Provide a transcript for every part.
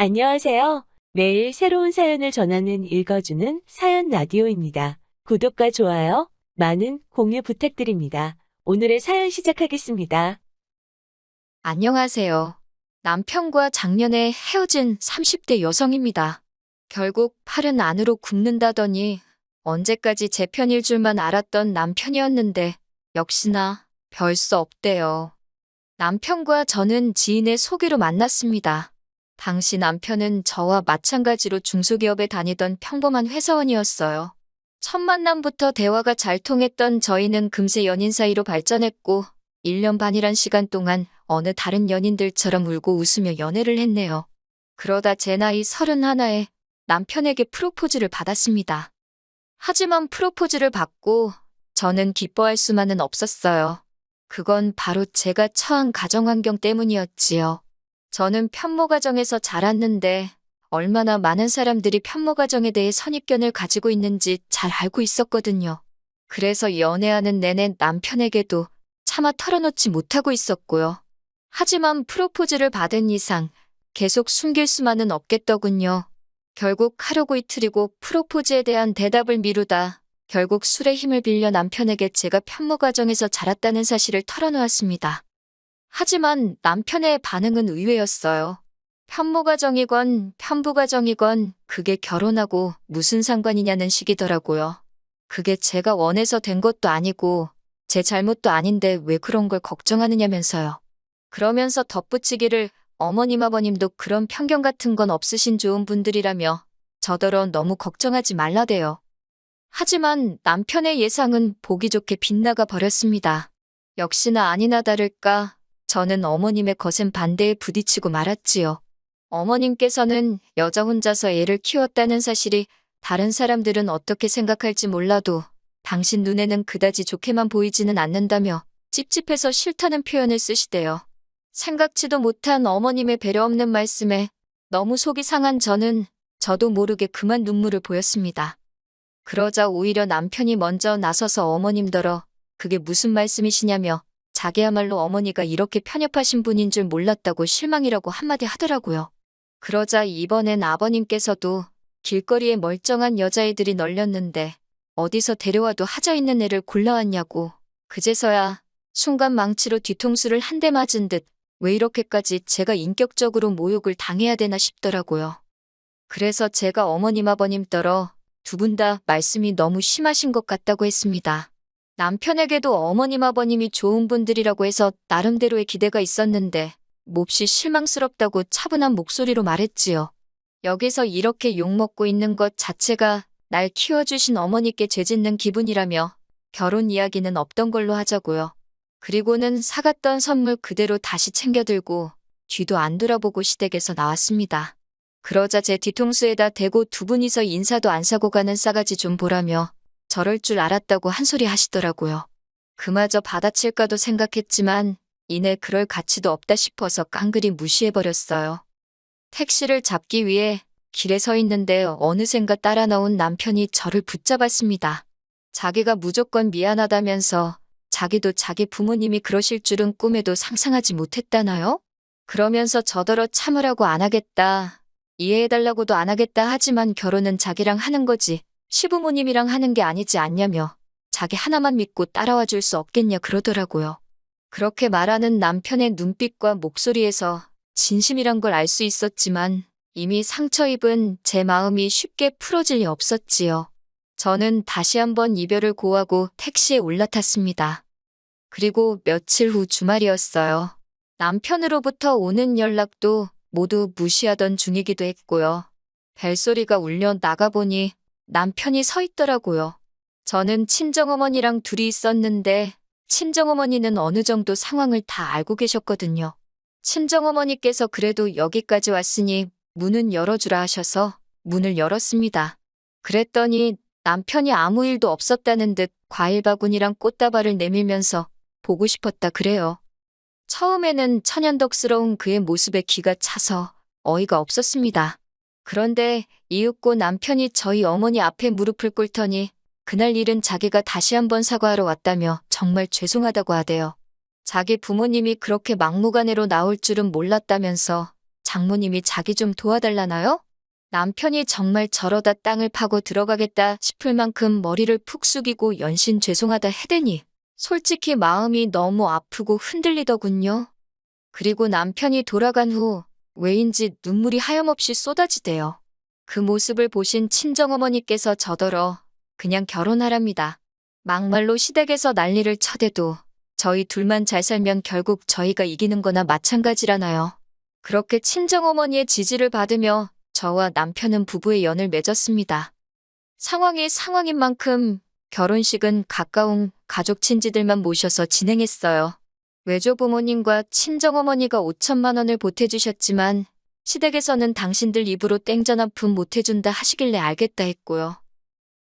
안녕하세요. 매일 새로운 사연을 전하는 읽어주는 사연 라디오입니다. 구독과 좋아요, 많은 공유 부탁드립니다. 오늘의 사연 시작하겠습니다. 안녕하세요. 남편과 작년에 헤어진 30대 여성입니다. 결국 팔은 안으로 굽는다더니 언제까지 제 편일 줄만 알았던 남편이었는데 역시나 별 수 없대요. 남편과 저는 지인의 소개로 만났습니다. 당시 남편은 저와 마찬가지로 중소기업에 다니던 평범한 회사원이었어요. 첫 만남부터 대화가 잘 통했던 저희는 금세 연인 사이로 발전했고 1년 반이란 시간 동안 어느 다른 연인들처럼 울고 웃으며 연애를 했네요. 그러다 제 나이 31에 남편에게 프로포즈를 받았습니다. 하지만 프로포즈를 받고 저는 기뻐할 수만은 없었어요. 그건 바로 제가 처한 가정환경 때문이었지요. 저는 편모가정에서 자랐는데 얼마나 많은 사람들이 편모가정에 대해 선입견을 가지고 있는지 잘 알고 있었거든요. 그래서 연애하는 내내 남편에게도 차마 털어놓지 못하고 있었고요. 하지만 프로포즈를 받은 이상 계속 숨길 수만은 없겠더군요. 결국 하루고 이틀이고 프로포즈에 대한 대답을 미루다 결국 술의 힘을 빌려 남편에게 제가 편모가정에서 자랐다는 사실을 털어놓았습니다. 하지만 남편의 반응은 의외였어요. 편모가정이건 편부가정이건 그게 결혼하고 무슨 상관이냐는 식이더라고요. 그게 제가 원해서 된 것도 아니고 제 잘못도 아닌데 왜 그런 걸 걱정하느냐면서요. 그러면서 덧붙이기를 어머님 아버님도 그런 편견 같은 건 없으신 좋은 분들이라며 저더러 너무 걱정하지 말라대요. 하지만 남편의 예상은 보기 좋게 빗나가 버렸습니다. 역시나 아니나 다를까 저는 어머님의 거센 반대에 부딪히고 말았지요. 어머님께서는 여자 혼자서 애를 키웠다는 사실이 다른 사람들은 어떻게 생각할지 몰라도 당신 눈에는 그다지 좋게만 보이지는 않는다며 찝찝해서 싫다는 표현을 쓰시대요. 생각지도 못한 어머님의 배려 없는 말씀에 너무 속이 상한 저는 저도 모르게 그만 눈물을 보였습니다. 그러자 오히려 남편이 먼저 나서서 어머님더러 그게 무슨 말씀이시냐며 자기야말로 어머니가 이렇게 편협하신 분인 줄 몰랐다고 실망이라고 한마디 하더라고요. 그러자 이번엔 아버님께서도 길거리에 멀쩡한 여자애들이 널렸는데 어디서 데려와도 하자 있는 애를 골라왔냐고 그제서야 순간 망치로 뒤통수를 한 대 맞은 듯 왜 이렇게까지 제가 인격적으로 모욕을 당해야 되나 싶더라고요. 그래서 제가 어머님 아버님더러 두 분 다 말씀이 너무 심하신 것 같다고 했습니다. 남편에게도 어머님 아버님이 좋은 분들이라고 해서 나름대로의 기대가 있었는데 몹시 실망스럽다고 차분한 목소리로 말했지요. 여기서 이렇게 욕먹고 있는 것 자체가 날 키워주신 어머니께 죄짓는 기분이라며 결혼 이야기는 없던 걸로 하자고요. 그리고는 사갔던 선물 그대로 다시 챙겨들고 뒤도 안 돌아보고 시댁에서 나왔습니다. 그러자 제 뒤통수에다 대고 두 분이서 인사도 안 사고 가는 싸가지 좀 보라며 저럴 줄 알았다고 한 소리 하시더라고요. 그마저 받아칠까도 생각했지만 이내 그럴 가치도 없다 싶어서 깡그리 무시해버렸어요. 택시를 잡기 위해 길에 서 있는데 어느샌가 따라 나온 남편이 저를 붙잡았습니다. 자기가 무조건 미안하다면서 자기도 자기 부모님이 그러실 줄은 꿈에도 상상하지 못했다나요? 그러면서 저더러 참으라고 안 하겠다, 이해해달라고도 안 하겠다 하지만 결혼은 자기랑 하는 거지 시부모님이랑 하는 게 아니지 않냐며 자기 하나만 믿고 따라와 줄 수 없겠냐 그러더라고요. 그렇게 말하는 남편의 눈빛과 목소리에서 진심이란 걸 알 수 있었지만 이미 상처 입은 제 마음이 쉽게 풀어질 리 없었지요. 저는 다시 한번 이별을 고하고 택시에 올라탔습니다. 그리고 며칠 후 주말이었어요. 남편으로부터 오는 연락도 모두 무시하던 중이기도 했고요. 벨소리가 울려 나가보니 남편이 서 있더라고요. 저는 친정어머니랑 둘이 있었는데 친정어머니는 어느 정도 상황을 다 알고 계셨거든요. 친정어머니께서 그래도 여기까지 왔으니 문은 열어주라 하셔서 문을 열었습니다. 그랬더니 남편이 아무 일도 없었다는 듯 과일 바구니랑 꽃다발을 내밀면서 보고 싶었다 그래요. 처음에는 천연덕스러운 그의 모습에 기가 차서 어이가 없었습니다. 그런데 이윽고 남편이 저희 어머니 앞에 무릎을 꿇더니 그날 일은 자기가 다시 한번 사과하러 왔다며 정말 죄송하다고 하대요. 자기 부모님이 그렇게 막무가내로 나올 줄은 몰랐다면서 장모님이 자기 좀 도와달라나요? 남편이 정말 저러다 땅을 파고 들어가겠다 싶을 만큼 머리를 푹 숙이고 연신 죄송하다 해대니 솔직히 마음이 너무 아프고 흔들리더군요. 그리고 남편이 돌아간 후 왜인지 눈물이 하염없이 쏟아지대요. 그 모습을 보신 친정어머니께서 저더러 그냥 결혼하랍니다. 막말로 시댁에서 난리를 쳐대도 저희 둘만 잘 살면 결국 저희가 이기는 거나 마찬가지라나요. 그렇게 친정어머니의 지지를 받으며 저와 남편은 부부의 연을 맺었습니다. 상황이 상황인 만큼 결혼식은 가까운 가족 친지들만 모셔서 진행했어요. 외조부모님과 친정어머니가 5천만 원을 보태주셨지만 시댁에서는 당신들 입으로 땡전 한 푼 못해준다 하시길래 알겠다 했고요.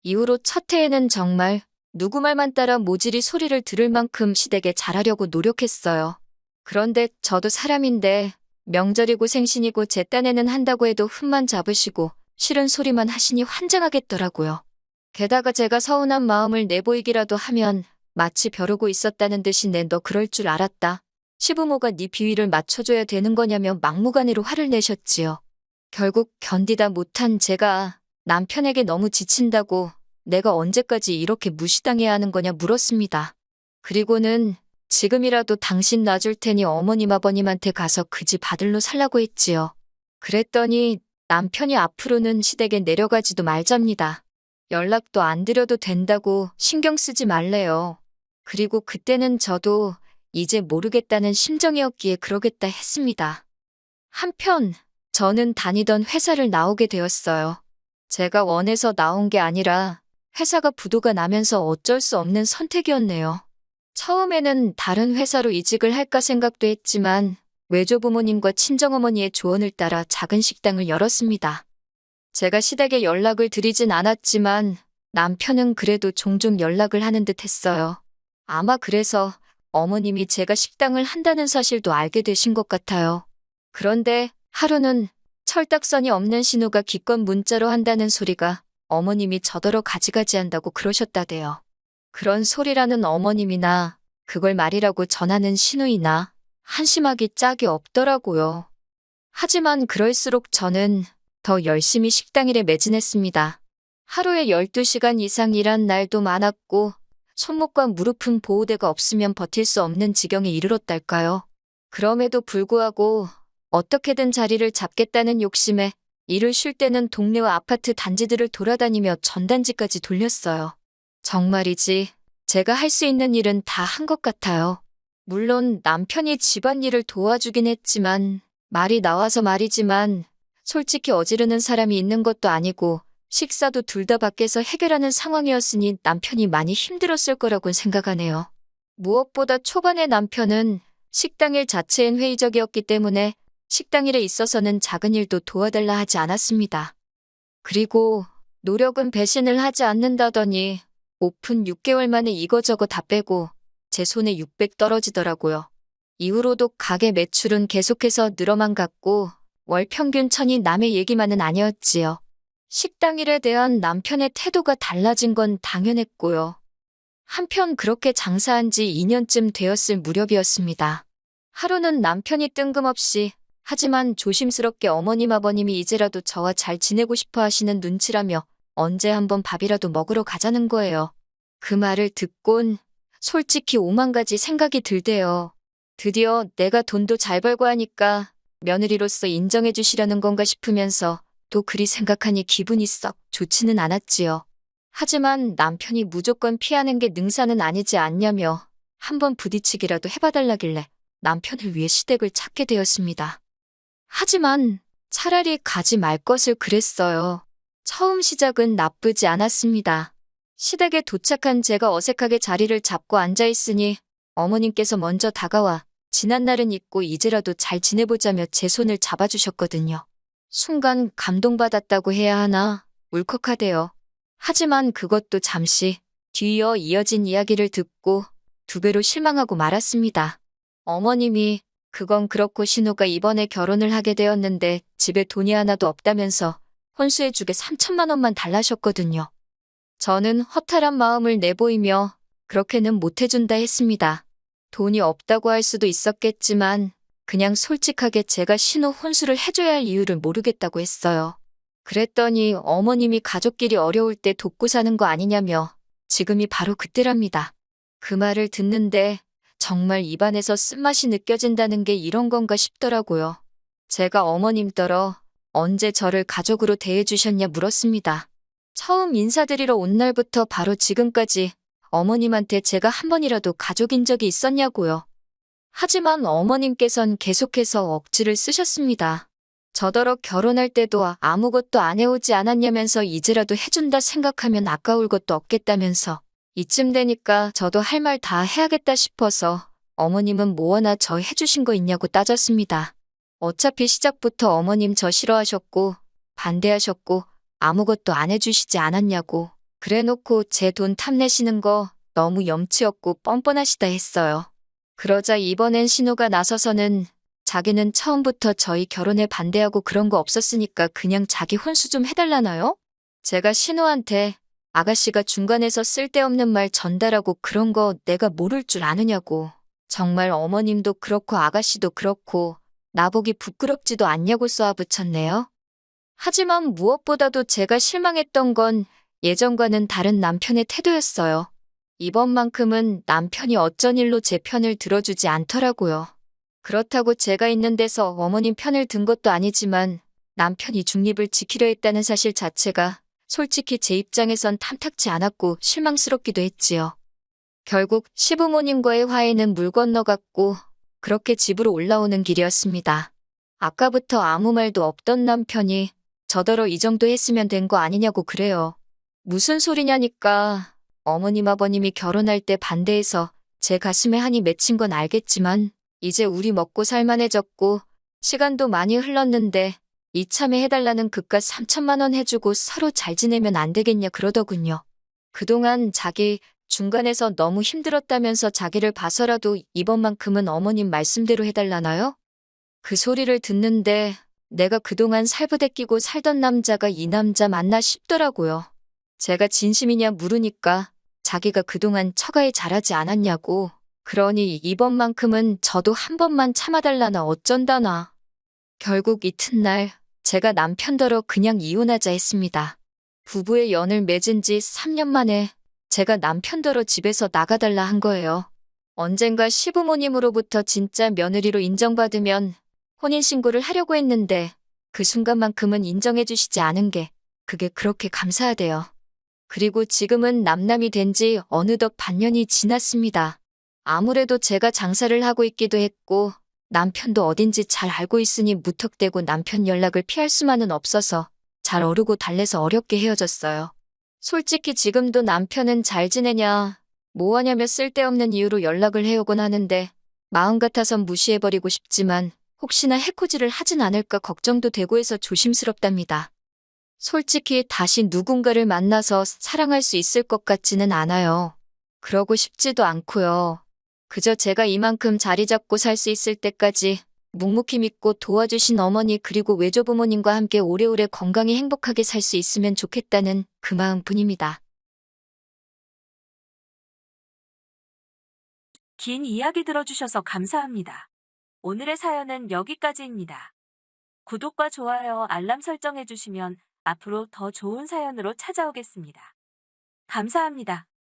이후로 첫 해에는 정말 누구 말만 따라 모질이 소리를 들을 만큼 시댁에 잘하려고 노력했어요. 그런데 저도 사람인데 명절이고 생신이고 제 딴에는 한다고 해도 흠만 잡으시고 싫은 소리만 하시니 환장하겠더라고요. 게다가 제가 서운한 마음을 내보이기라도 하면 마치 벼르고 있었다는 듯이 너 그럴 줄 알았다. 시부모가 네 비위를 맞춰줘야 되는 거냐며 막무가내로 화를 내셨지요. 결국 견디다 못한 제가 남편에게 너무 지친다고 내가 언제까지 이렇게 무시당해야 하는 거냐 물었습니다. 그리고는 지금이라도 당신 놔줄 테니 어머님 아버님한테 가서 그 집 아들로 살라고 했지요. 그랬더니 남편이 앞으로는 시댁에 내려가지도 말잡니다. 연락도 안 드려도 된다고 신경 쓰지 말래요. 그리고 그때는 저도 이제 모르겠다는 심정이었기에 그러겠다 했습니다. 한편 저는 다니던 회사를 나오게 되었어요. 제가 원해서 나온 게 아니라 회사가 부도가 나면서 어쩔 수 없는 선택이었네요. 처음에는 다른 회사로 이직을 할까 생각도 했지만 외조부모님과 친정어머니의 조언을 따라 작은 식당을 열었습니다. 제가 시댁에 연락을 드리진 않았지만 남편은 그래도 종종 연락을 하는 듯 했어요. 아마 그래서 어머님이 제가 식당을 한다는 사실도 알게 되신 것 같아요. 그런데 하루는 철딱선이 없는 신우가 기껏 문자로 한다는 소리가 어머님이 저더러 가지가지 한다고 그러셨다대요. 그런 소리라는 어머님이나 그걸 말이라고 전하는 신우이나 한심하기 짝이 없더라고요. 하지만 그럴수록 저는 더 열심히 식당일에 매진했습니다. 하루에 12시간 이상 일한 날도 많았고 손목과 무릎은 보호대가 없으면 버틸 수 없는 지경에 이르렀달까요. 그럼에도 불구하고 어떻게든 자리를 잡겠다는 욕심에 일을 쉴 때는 동네와 아파트 단지들을 돌아다니며 전단지까지 돌렸어요. 정말이지 제가 할 수 있는 일은 다 한 것 같아요. 물론 남편이 집안일을 도와주긴 했지만 말이 나와서 말이지만 솔직히 어지르는 사람이 있는 것도 아니고 식사도 둘 다 밖에서 해결하는 상황이었으니 남편이 많이 힘들었을 거라고 생각하네요. 무엇보다 초반에 남편은 식당일 자체엔 회의적이었기 때문에 식당일에 있어서는 작은 일도 도와달라 하지 않았습니다. 그리고 노력은 배신을 하지 않는다더니 오픈 6개월 만에 이거저거 다 빼고 제 손에 600 떨어지더라고요. 이후로도 가게 매출은 계속해서 늘어만 갔고 월 평균 1000이 남의 얘기만은 아니었지요. 식당 일에 대한 남편의 태도가 달라진 건 당연했고요. 한편 그렇게 장사한 지 2년쯤 되었을 무렵이었습니다. 하루는 남편이 뜬금없이 하지만 조심스럽게 어머님 아버님이 이제라도 저와 잘 지내고 싶어 하시는 눈치라며 언제 한번 밥이라도 먹으러 가자는 거예요. 그 말을 듣곤 솔직히 오만 가지 생각이 들대요. 드디어 내가 돈도 잘 벌고 하니까 며느리로서 인정해 주시려는 건가 싶으면서 또 그리 생각하니 기분이 썩 좋지는 않았지요. 하지만 남편이 무조건 피하는 게 능사는 아니지 않냐며 한번 부딪히기라도 해봐달라길래 남편을 위해 시댁을 찾게 되었습니다. 하지만 차라리 가지 말 것을 그랬어요. 처음 시작은 나쁘지 않았습니다. 시댁에 도착한 제가 어색하게 자리를 잡고 앉아있으니 어머님께서 먼저 다가와 지난 날은 잊고 이제라도 잘 지내보자며 제 손을 잡아주셨거든요. 순간 감동받았다고 해야 하나 울컥하대요. 하지만 그것도 잠시 뒤이어 이어진 이야기를 듣고 2배로 실망하고 말았습니다. 어머님이 그건 그렇고 신우가 이번에 결혼을 하게 되었는데 집에 돈이 하나도 없다면서 혼수해주게 3천만 원만 달라셨거든요. 저는 허탈한 마음을 내보이며 그렇게는 못해준다 했습니다. 돈이 없다고 할 수도 있었겠지만 그냥 솔직하게 제가 신우 혼수를 해줘야 할 이유를 모르겠다고 했어요. 그랬더니 어머님이 가족끼리 어려울 때 돕고 사는 거 아니냐며 지금이 바로 그때랍니다. 그 말을 듣는데 정말 입안에서 쓴맛이 느껴진다는 게 이런 건가 싶더라고요. 제가 어머님더러 언제 저를 가족으로 대해주셨냐 물었습니다. 처음 인사드리러 온 날부터 바로 지금까지 어머님한테 제가 한 번이라도 가족인 적이 있었냐고요. 하지만 어머님께선 계속해서 억지를 쓰셨습니다. 저더러 결혼할 때도 아무것도 안 해오지 않았냐면서 이제라도 해준다 생각하면 아까울 것도 없겠다면서 이쯤 되니까 저도 할 말 다 해야겠다 싶어서 어머님은 뭐 하나 저 해주신 거 있냐고 따졌습니다. 어차피 시작부터 어머님 저 싫어하셨고 반대하셨고 아무것도 안 해주시지 않았냐고 그래놓고 제 돈 탐내시는 거 너무 염치 없고 뻔뻔하시다 했어요. 그러자 이번엔 신우가 나서서는 자기는 처음부터 저희 결혼에 반대하고 그런 거 없었으니까 그냥 자기 혼수 좀 해달라나요? 제가 신우한테 아가씨가 중간에서 쓸데없는 말 전달하고 그런 거 내가 모를 줄 아느냐고. 정말 어머님도 그렇고 아가씨도 그렇고 나보기 부끄럽지도 않냐고 쏘아붙였네요. 하지만 무엇보다도 제가 실망했던 건 예전과는 다른 남편의 태도였어요. 이번만큼은 남편이 어쩐 일로 제 편을 들어주지 않더라고요. 그렇다고 제가 있는 데서 어머님 편을 든 것도 아니지만 남편이 중립을 지키려 했다는 사실 자체가 솔직히 제 입장에선 탐탁지 않았고 실망스럽기도 했지요. 결국 시부모님과의 화해는 물 건너갔고 그렇게 집으로 올라오는 길이었습니다. 아까부터 아무 말도 없던 남편이 저더러 이 정도 했으면 된 거 아니냐고 그래요. 무슨 소리냐니까 어머님 아버님이 결혼할 때 반대해서 제 가슴에 한이 맺힌 건 알겠지만 이제 우리 먹고 살만해졌고 시간도 많이 흘렀는데 이참에 해달라는 그깟 3천만 원 해주고 서로 잘 지내면 안 되겠냐 그러더군요. 그동안 자기 중간에서 너무 힘들었다면서 자기를 봐서라도 이번만큼은 어머님 말씀대로 해달라나요? 그 소리를 듣는데 내가 그동안 살부대끼고 살던 남자가 이 남자 맞나 싶더라고요. 제가 진심이냐 물으니까 자기가 그동안 처가에 잘하지 않았냐고. 그러니 이번만큼은 저도 한 번만 참아달라나 어쩐다나. 결국 이튿날 제가 남편더러 그냥 이혼하자 했습니다. 부부의 연을 맺은 지 3년 만에 제가 남편더러 집에서 나가달라 한 거예요. 언젠가 시부모님으로부터 진짜 며느리로 인정받으면 혼인신고를 하려고 했는데 그 순간만큼은 인정해주시지 않은 게 그게 그렇게 감사하대요. 그리고 지금은 남남이 된 지 어느덧 반년이 지났습니다. 아무래도 제가 장사를 하고 있기도 했고 남편도 어딘지 잘 알고 있으니 무턱대고 남편 연락을 피할 수만은 없어서 잘 어르고 달래서 어렵게 헤어졌어요. 솔직히 지금도 남편은 잘 지내냐, 뭐 하냐며 쓸데없는 이유로 연락을 해오곤 하는데 마음 같아선 무시해버리고 싶지만 혹시나 해코지를 하진 않을까 걱정도 되고 해서 조심스럽답니다. 솔직히 다시 누군가를 만나서 사랑할 수 있을 것 같지는 않아요. 그러고 싶지도 않고요. 그저 제가 이만큼 자리 잡고 살 수 있을 때까지 묵묵히 믿고 도와주신 어머니 그리고 외조부모님과 함께 오래오래 건강히 행복하게 살 수 있으면 좋겠다는 그 마음뿐입니다. 긴 이야기 들어주셔서 감사합니다. 오늘의 사연은 여기까지입니다. 구독과 좋아요, 알람 설정해주시면 앞으로 더 좋은 사연으로 찾아오겠습니다. 감사합니다.